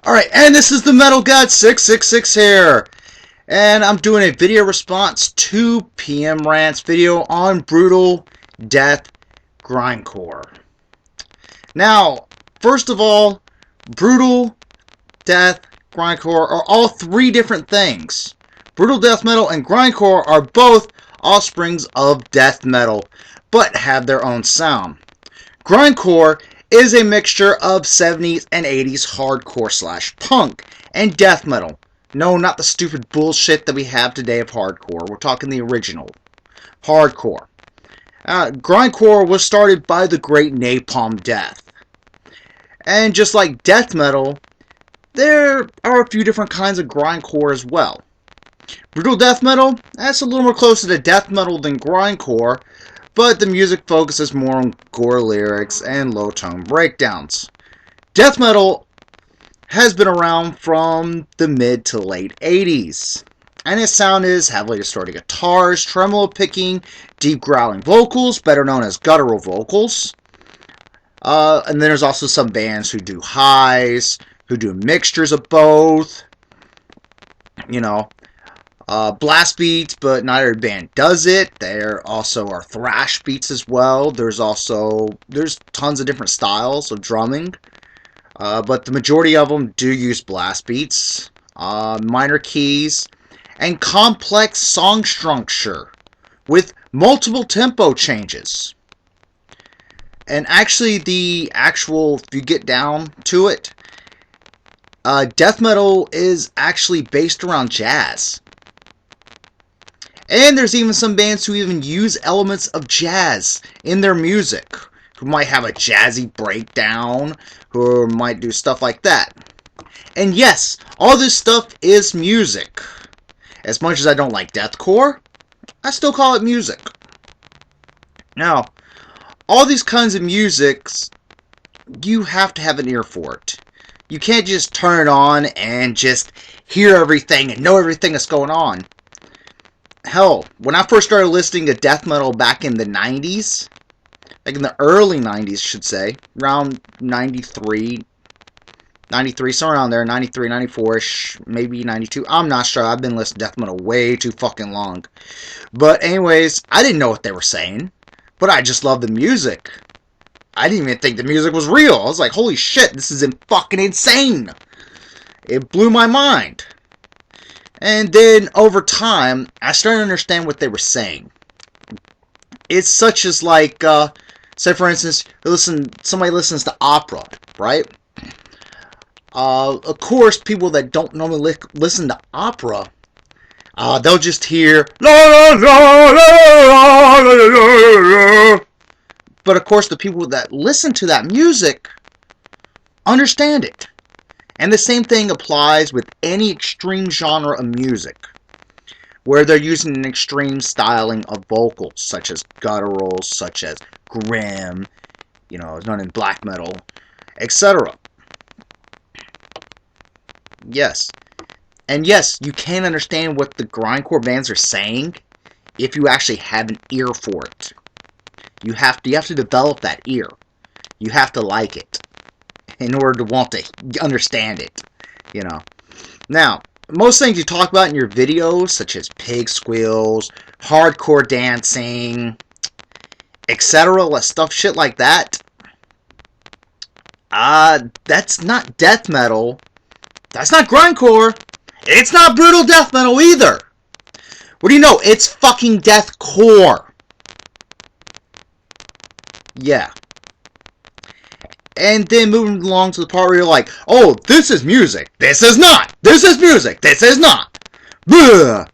Alright, and this is the Metal God 666 here. And I'm doing a video response to Pmrant's video on brutal death grindcore. Now, first of all, brutal death grindcore are all three different things. Brutal death metal and grindcore are both offsprings of death metal, but have their own sound. Grindcore is a mixture of 70s and 80s hardcore slash punk and death metal. No, not the stupid bullshit that we have today of hardcore. We're talking the original hardcore. Grindcore was started by the great Napalm Death. And just like death metal, there are a few different kinds of grindcore as well. Brutal death metal, that's a little more closer to death metal than grindcore, but the music focuses more on gore lyrics and low-tone breakdowns. Death metal has been around from the mid to late 80s, and its sound is heavily distorted guitars, tremolo picking, deep growling vocals, better known as guttural vocals. And then there's also some bands who do highs, who do mixtures of both, you know. Blast beats, but not every band does it. There also are thrash beats as well. There's tons of different styles of drumming, but the majority of them do use blast beats, minor keys, and complex song structure with multiple tempo changes. And actually, if you get down to it, death metal is actually based around jazz. And there's even some bands who even use elements of jazz in their music, who might have a jazzy breakdown, who might do stuff like that. And yes, all this stuff is music. As much as I don't like deathcore, I still call it music. Now, all these kinds of musics, you have to have an ear for it. You can't just turn it on and just hear everything and know everything that's going on. Hell, when I first started listening to death metal back in the 90s, like in the early 90s, I should say, around 93, somewhere around there, 93, 94-ish, maybe 92, I'm not sure, I've been listening to death metal way too fucking long. But anyways, I didn't know what they were saying, but I just loved the music. I didn't even think the music was real. I was like, holy shit, this is fucking insane. It blew my mind. And then, over time, I started to understand what they were saying. It's such as like, say for instance, somebody listens to opera, right? Of course, people that don't normally listen to opera, they'll just hear, la la la la la la la. But of course, the people that listen to that music understand it. And the same thing applies with any extreme genre of music, where they're using an extreme styling of vocals, such as gutturals, such as grim, known in black metal, etc. Yes. And yes, you can understand what the grindcore bands are saying if you actually have an ear for it. You have to develop that ear. You have to like it in order to want to understand it, Now, most things you talk about in your videos, such as pig squeals, hardcore dancing, etc., shit like that, that's not death metal. That's not grindcore. It's not brutal death metal either. What do you know? It's fucking deathcore. Yeah. And then moving along to the part where you're like, oh, this is music. This is not. This is music. This is not. Blah.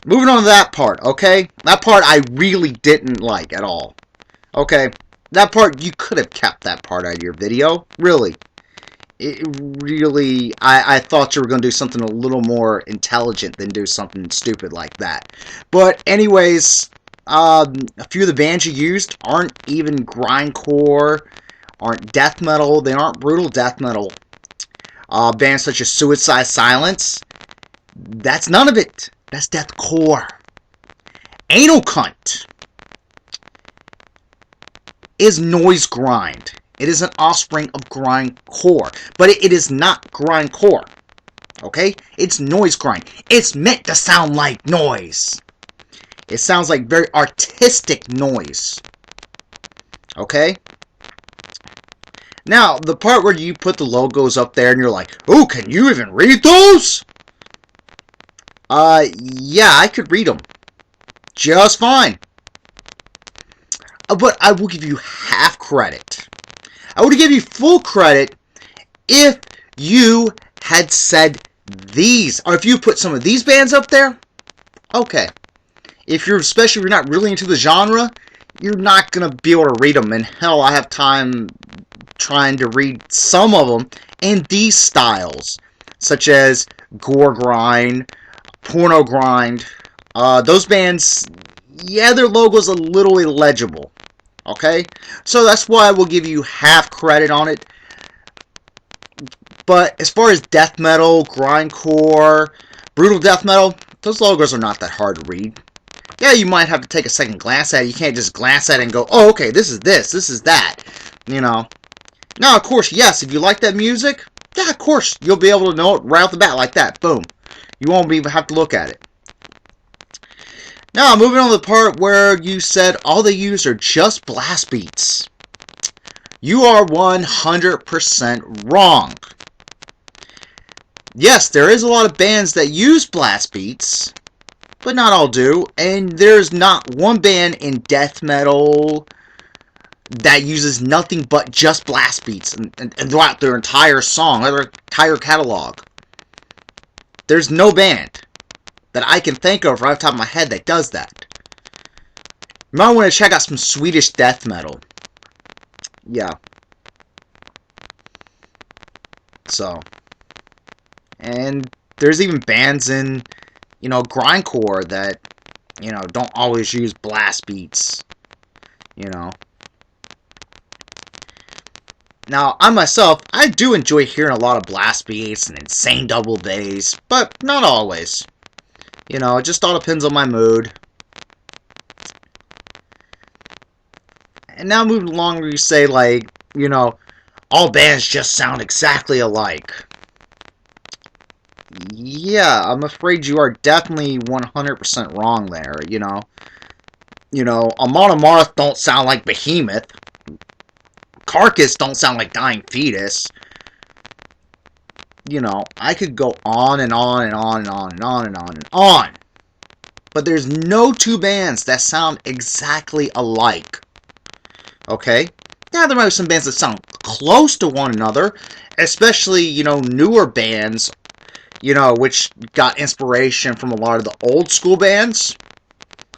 Moving on to that part, okay? That part I really didn't like at all. Okay? That part, you could have kept that part out of your video. Really. I thought you were going to do something a little more intelligent than do something stupid like that. But anyways, a few of the bands you used aren't even grindcore, aren't death metal, they aren't brutal death metal. Bands such as Suicide Silence, that's none of it. That's deathcore. Anal Cunt is noise grind. It is an offspring of grindcore, but it is not grindcore. Okay? It's noise grind. It's meant to sound like noise. It sounds like very artistic noise. Okay? Now, the part where you put the logos up there and you're like, oh, can you even read those? Yeah, I could read them. Just fine. But I will give you half credit. I would give you full credit if you had said these, or if you put some of these bands up there. Okay. Especially if you're not really into the genre, you're not going to be able to read them. And hell, I have time trying to read some of them in these styles, such as gore grind, porno grind. Those bands, yeah, their logo's a little illegible. Okay? So that's why I will give you half credit on it. But as far as death metal, grindcore, brutal death metal, those logos are not that hard to read. Yeah, you might have to take a second glance at it. You can't just glance at it and go, oh, okay, this is that. You know. Now, of course, yes, if you like that music, yeah, of course, you'll be able to know it right off the bat like that. Boom. You won't even have to look at it. Now, moving on to the part where you said all they use are just blast beats. You are 100% wrong. Yes, there is a lot of bands that use blast beats, but not all do. And there's not one band in death metal that uses nothing but just blast beats and throughout their entire song, their entire catalog. There's no band that I can think of right off the top of my head that does that. You might want to check out some Swedish death metal. Yeah. So. And there's even bands in, grindcore that, don't always use blast beats. Now, I myself, I do enjoy hearing a lot of blast beats and insane double bass, but not always. It just all depends on my mood. And now moving along where you say, all bands just sound exactly alike. Yeah, I'm afraid you are definitely 100% wrong there, Amon Amarth don't sound like Behemoth. Carcass don't sound like Dying Fetus. I could go on and on and on and on and on and on and on. But there's no two bands that sound exactly alike. Okay? Yeah, there might be some bands that sound close to one another, especially, newer bands, which got inspiration from a lot of the old school bands.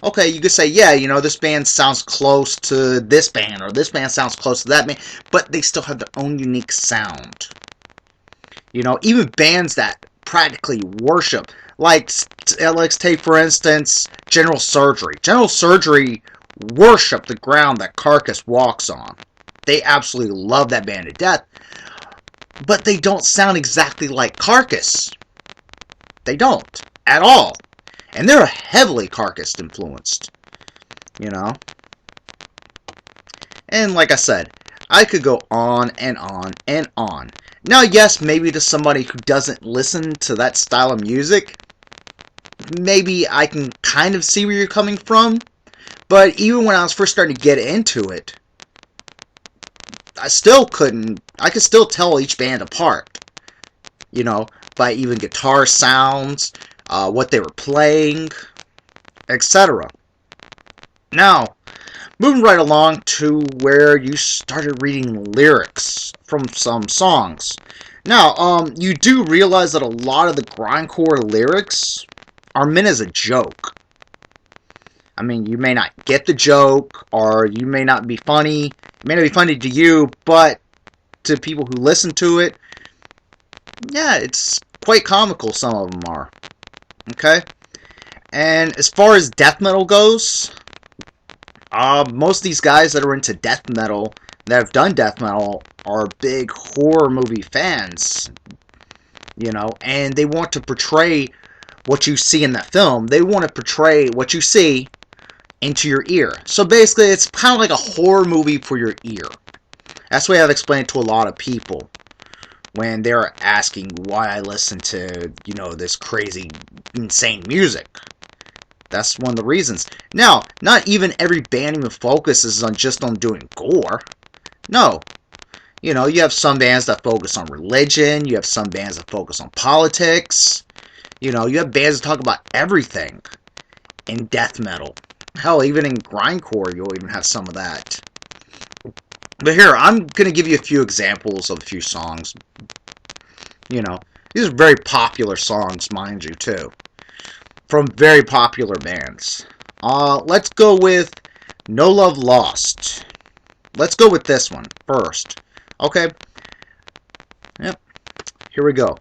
Okay, you could say, yeah, this band sounds close to this band, or this band sounds close to that band, but they still have their own unique sound. Even bands that practically worship, let's take, for instance, General Surgery. General Surgery worship the ground that Carcass walks on. They absolutely love that band to death, but they don't sound exactly like Carcass. They don't, at all. And they're heavily Carcass influenced, And like I said, I could go on and on and on. Now, yes, maybe to somebody who doesn't listen to that style of music, maybe I can kind of see where you're coming from. But even when I was first starting to get into it, I could still tell each band apart. By even guitar sounds, what they were playing, etc. Now, moving right along to where you started reading lyrics from some songs. Now, you do realize that a lot of the grindcore lyrics are meant as a joke. I mean, you may not get the joke, or you may not be funny. It may not be funny to you, but to people who listen to it, yeah, it's quite comical, some of them are. Okay? And as far as death metal goes, most of these guys that are into death metal, that have done death metal, are big horror movie fans. And they want to portray what you see in that film. They want to portray what you see into your ear. So basically, it's kind of like a horror movie for your ear. That's the way I've explained it to a lot of people when they're asking why I listen to, you know, this crazy, insane music. That's one of the reasons. Now, not even every band even focuses on just on doing gore. No. You know, you have some bands that focus on religion. You have some bands that focus on politics. You know, you have bands that talk about everything in death metal. Hell, even in grindcore, you'll even have some of that. But here, I'm going to give you a few examples of a few songs. You know, these are very popular songs, mind you, too. From very popular bands. Let's go with No Love Lost. Let's go with this one first. Okay? Yep. Here we go.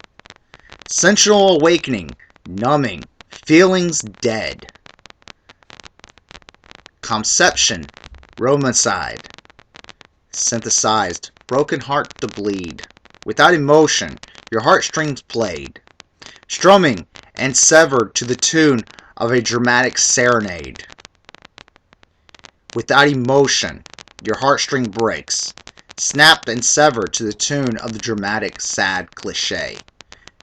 Sensual Awakening. Numbing. Feelings Dead. Conception. Romicide. Synthesized. Broken Heart to Bleed. Without Emotion. Your Heartstrings Played. Strumming and severed to the tune of a dramatic serenade. Without Emotion. Your heartstring breaks. Snapped and severed to the tune of the dramatic sad cliche.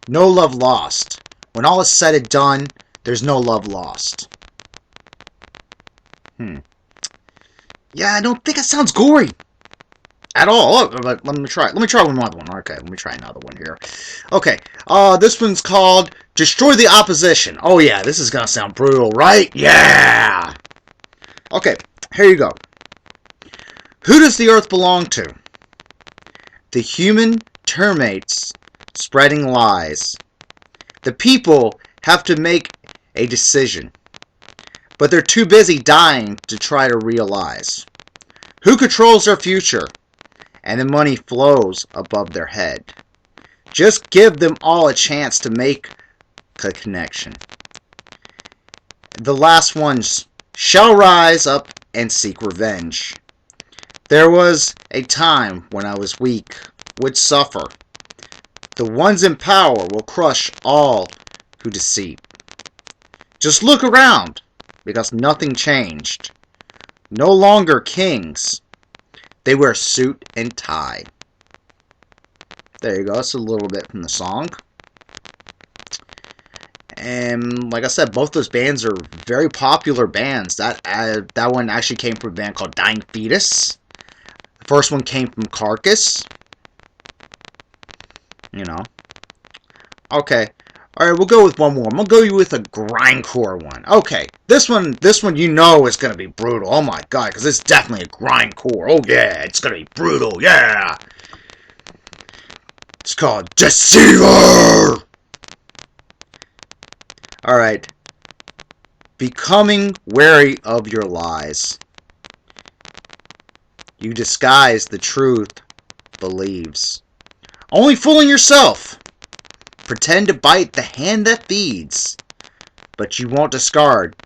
No love lost. When all is said and done, there's no love lost. Yeah, I don't think it sounds gory at all. Oh, but let me try one other one. Okay, let me try another one here. Okay, this one's called Destroy the Opposition. Oh yeah, this is gonna sound brutal, right? Yeah! Okay, here you go. Who does the earth belong to? The human termites spreading lies. The people have to make a decision, but they're too busy dying to try to realize. Who controls their future? And the money flows above their head. Just give them all a chance to make a connection. The last ones shall rise up and seek revenge. There was a time when I was weak, would suffer. The ones in power will crush all who deceive. Just look around, because nothing changed. No longer kings. They wear suit and tie. There you go. That's a little bit from the song. And like I said, both those bands are very popular bands. That one actually came from a band called Dying Fetus. The first one came from Carcass. You know. Okay. Alright, we'll go with one more. I'm going to go with a grindcore one. Okay. This one you know is going to be brutal. Oh my god, because it's definitely a grindcore. Oh yeah, it's going to be brutal. Yeah. It's called Deceiver. Alright. Becoming wary of your lies. You disguise the truth, believes. Only fooling yourself. Pretend to bite the hand that feeds, but you won't discard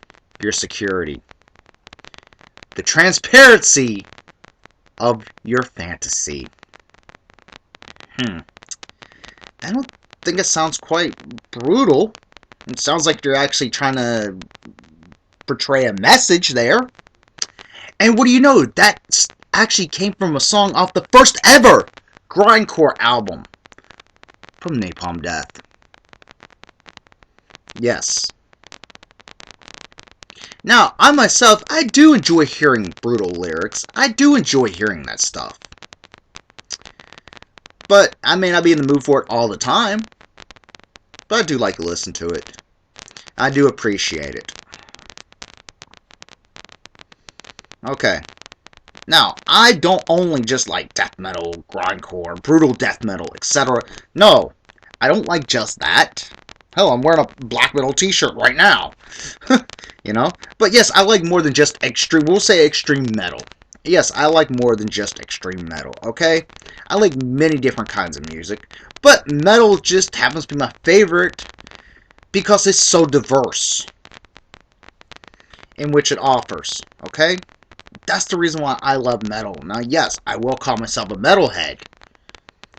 your security. The transparency of your fantasy. I don't think it sounds quite brutal. It sounds like you're actually trying to portray a message there. And what do you know? That actually came from a song off the first ever Grindcore album from Napalm Death. Yes. Now, I myself, I do enjoy hearing brutal lyrics. I do enjoy hearing that stuff. But I may not be in the mood for it all the time. But I do like to listen to it. I do appreciate it. Okay. Now, I don't only just like death metal, grindcore, brutal death metal, etc. No, I don't like just that. Hell, I'm wearing a black metal t-shirt right now. You know? But yes, I like more than just extreme, we'll say extreme metal. Yes, I like more than just extreme metal, okay? I like many different kinds of music. But metal just happens to be my favorite because it's so diverse in which it offers, okay? That's the reason why I love metal. Now, yes, I will call myself a metalhead,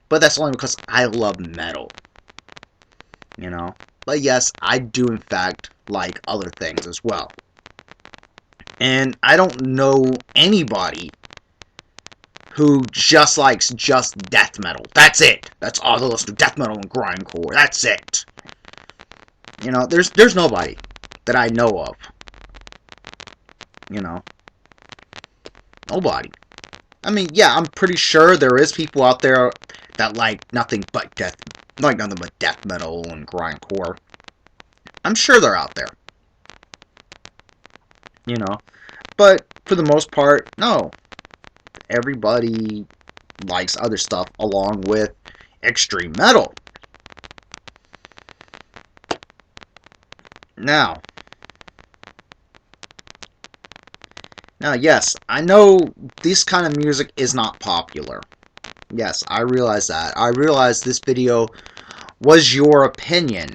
but that's only because I love metal. You know? But yes, I do in fact like other things as well. And I don't know anybody who just likes just death metal. That's it. That's all they listen to, death metal and grindcore. That's it. You know, there's nobody that I know of. You know, nobody. I mean, yeah, I'm pretty sure there is people out there that like nothing but death metal and grindcore. I'm sure they're out there. You know, but for the most part, no. Everybody likes other stuff along with extreme metal. Now, yes, I know this kind of music is not popular. Yes, I realize that. I realize this video was your opinion.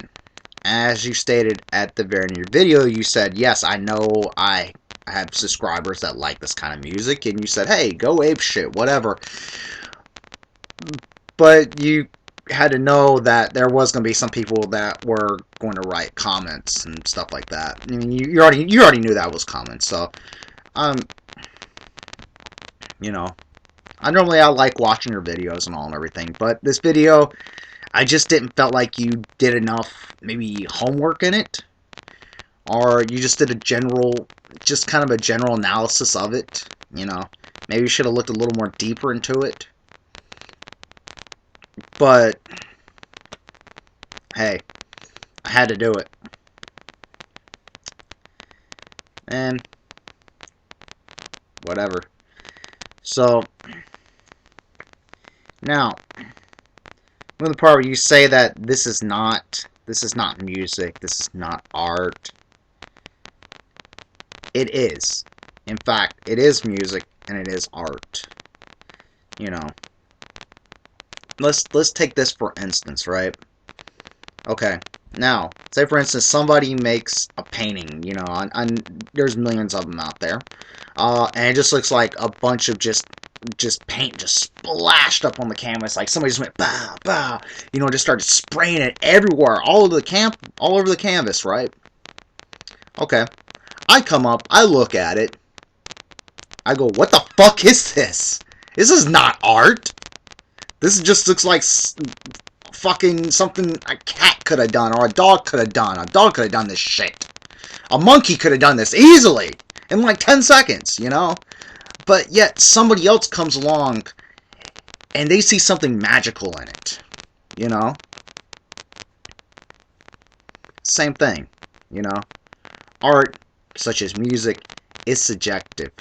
As you stated at the very end of your video, you said, yes, I know I have subscribers that like this kind of music, and you said, hey, go ape shit, whatever. But you had to know that there was going to be some people that were going to write comments and stuff like that. I mean, you already knew that was coming, so you know, I like watching your videos and all and everything, but this video, I just didn't felt like you did enough maybe homework in it, or you just did just kind of a general analysis of it. You know, maybe you should have looked a little more deeper into it. But hey, I had to do it. And whatever. So now, when the part where you say that this is not music, this is not art. It is. In fact, it is music and it is art. You know. Let's take this for instance, right? Okay. Now, say for instance somebody makes a painting, you know, there's millions of them out there. And it just looks like a bunch of just paint just splashed up on the canvas, like somebody just went bah bah, you know, just started spraying it everywhere, all over the canvas, right? Okay. I come up, I look at it, I go, what the fuck is this? This is not art. This just looks like fucking something a cat could have done, or a dog could have done. A dog could have done this shit. A monkey could have done this easily in like 10 seconds, you know? But yet somebody else comes along and they see something magical in it, you know? Same thing, you know? Art, such as music, is subjective.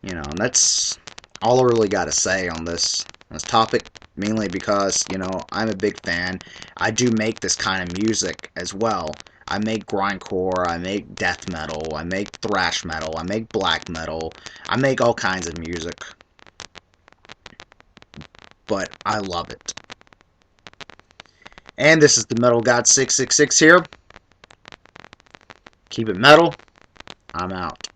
You know, and that's all I really got to say on this topic, mainly because, you know, I'm a big fan. I do make this kind of music as well. I make grindcore, I make death metal, I make thrash metal, I make black metal, I make all kinds of music. But I love it. And this is the Metal God 666 here. Keep it metal. I'm out.